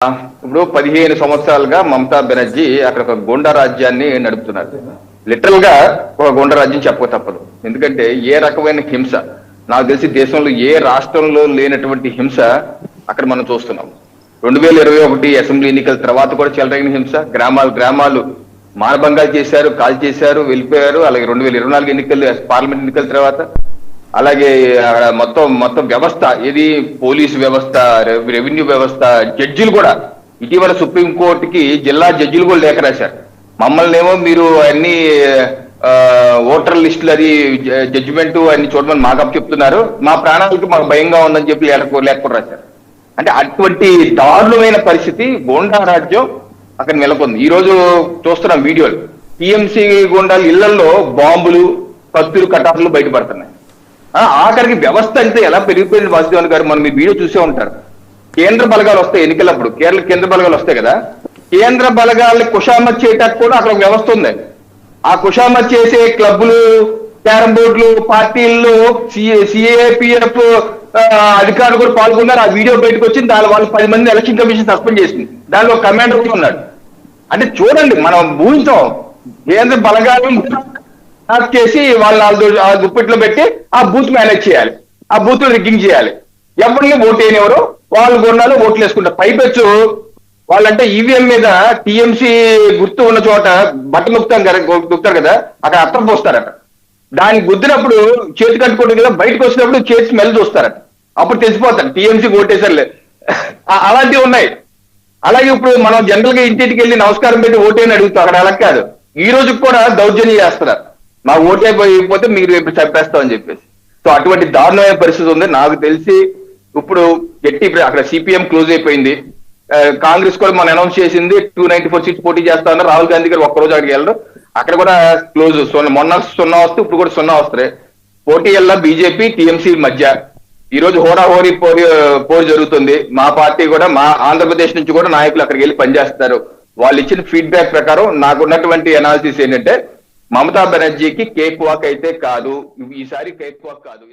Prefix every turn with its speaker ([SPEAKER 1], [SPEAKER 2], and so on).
[SPEAKER 1] ఇప్పుడు 15 సంవత్సరాలుగా మమతా బెనర్జీ అక్కడ ఒక గూండా రాజ్యాన్ని నడుపుతున్నారు. లిటరల్ గా ఒక గూండా రాజ్యం చెప్పక తప్పదు. ఎందుకంటే ఏ రకమైన హింస నాకు తెలిసి దేశంలో ఏ రాష్ట్రంలో లేనటువంటి హింస అక్కడ మనం చూస్తున్నాం. 2021 అసెంబ్లీ ఎన్నికల తర్వాత కూడా చెలరేగిన హింస, గ్రామాలు గ్రామాలు మానభంగాలు చేశారు, కాల్ చేశారు, వెళ్ళిపోయారు. అలాగే 2024 ఎన్నికలు పార్లమెంట్ ఎన్నికల తర్వాత అలాగే మొత్తం మొత్తం వ్యవస్థ ఏది పోలీసు వ్యవస్థ, రెవెన్యూ వ్యవస్థ, జడ్జిలు కూడా ఇటీవల సుప్రీంకోర్టుకి జిల్లా జడ్జిలు కూడా లేఖ రాశారు. మమ్మల్ని ఏమో మీరు అన్ని ఓటర్ లిస్టులు అది జడ్జిమెంట్ అన్ని చూడమని మాకు చెప్తున్నారు, మా ప్రాణాలకు మాకు భయంగా ఉందని చెప్పి లేఖ రాశారు. అంటే అటువంటి దారుణమైన పరిస్థితి గూండా రాజ్యం అక్కడ నెలకొంది. ఈ రోజు చూస్తున్నాం వీడియోలు, టీఎంసీ గూండాలు ఇళ్లలో బాంబులు, కత్తులు, కటార్లు బయటపడుతున్నాయి. ఆఖరికి వ్యవస్థ అంటే ఎలా పెరిగిపోయింది. వాసుదేవన్ గారు మనం మీరు వీడియో చూసే ఉంటారు. కేంద్ర బలగాలు వస్తాయి ఎన్నికలప్పుడు, కేంద్ర బలగాలు వస్తాయి కదా, కేంద్ర బలగాల్ని కుషామత్ చేయటానికి కూడా అక్కడ వ్యవస్థ ఉంది. ఆ కుషామత్ చేసే క్లబ్లు, క్యారం బోర్డులు, పార్టీల్లో సిఏపిఎఫ్ అధికారులు కూడా పాల్గొన్నారు. ఆ వీడియో బయటకు వచ్చింది. దాని వాళ్ళు 10 మంది ఎలక్షన్ కమిషన్ సస్పెండ్ చేసింది. దానిలో కమాండర్ కూడా ఉన్నాడు. అంటే చూడండి, మనం ఊహించాం కేంద్ర బలగాలను చేసి వాళ్ళు ఆ దుప్పట్లో పెట్టి ఆ బూత్ మేనేజ్ చేయాలి, ఆ బూత్ రిగ్గింగ్ చేయాలి, ఎవరిని ఓటు వేయనివ్వరు, వాళ్ళు కొన్నాళ్ళు ఓట్లు వేసుకుంటారు. పైపెచ్చు వాళ్ళంటే ఈవీఎం మీద టీఎంసీ గుర్తు ఉన్న చోట బట్ట నొక్కుతారు కదా, అక్కడ అర్థం పోస్తారట. దానికి గుద్దినప్పుడు చేతి కట్టుకోవడం కదా, బయటకు వచ్చినప్పుడు చేతి స్మెల్ చూస్తారట, అప్పుడు తెలిసిపోతారు టీఎంసీ ఓటేసారులే. అలాంటివి ఉన్నాయి. అలాగే ఇప్పుడు మనం జనరల్ గా ఇంటికి వెళ్ళి నమస్కారం పెట్టి ఓటేని అడుగుతాం, అక్కడ అలా కాదు. ఈ రోజుకి కూడా దౌర్జన్యం చేస్తున్నారు, మా ఓటైపోయిపోతే మీరు ఇప్పుడు చంపేస్తామని చెప్పేసి. సో అటువంటి దారుణమైన పరిస్థితి ఉంది. నాకు తెలిసి ఇప్పుడు అక్కడ సిపిఎం క్లోజ్ అయిపోయింది. కాంగ్రెస్ కూడా మనం అనౌన్స్ చేసింది 294 సీట్స్ పోటీ చేస్తా ఉన్నారు. రాహుల్ గాంధీ గారు ఒక్కరోజు అక్కడికి వెళ్ళరు, అక్కడ కూడా క్లోజ్. మొన్న 0 వస్తే ఇప్పుడు కూడా 0 వస్తాయి. పోటీ వల్ల బీజేపీ టీఎంసీ మధ్య ఈ రోజు హోరాహోరీ పోరు జరుగుతుంది. మా పార్టీ కూడా, మా ఆంధ్రప్రదేశ్ నుంచి కూడా నాయకులు అక్కడికి వెళ్ళి పనిచేస్తారు. వాళ్ళు ఇచ్చిన ఫీడ్బ్యాక్ ప్రకారం నాకున్నటువంటి అనాలిసిస్ ఏంటంటే మమతా బెనర్జీకి కేక్ వాక్ అయితే కాదు, ఈసారి కేక్ వాక్ కాదు.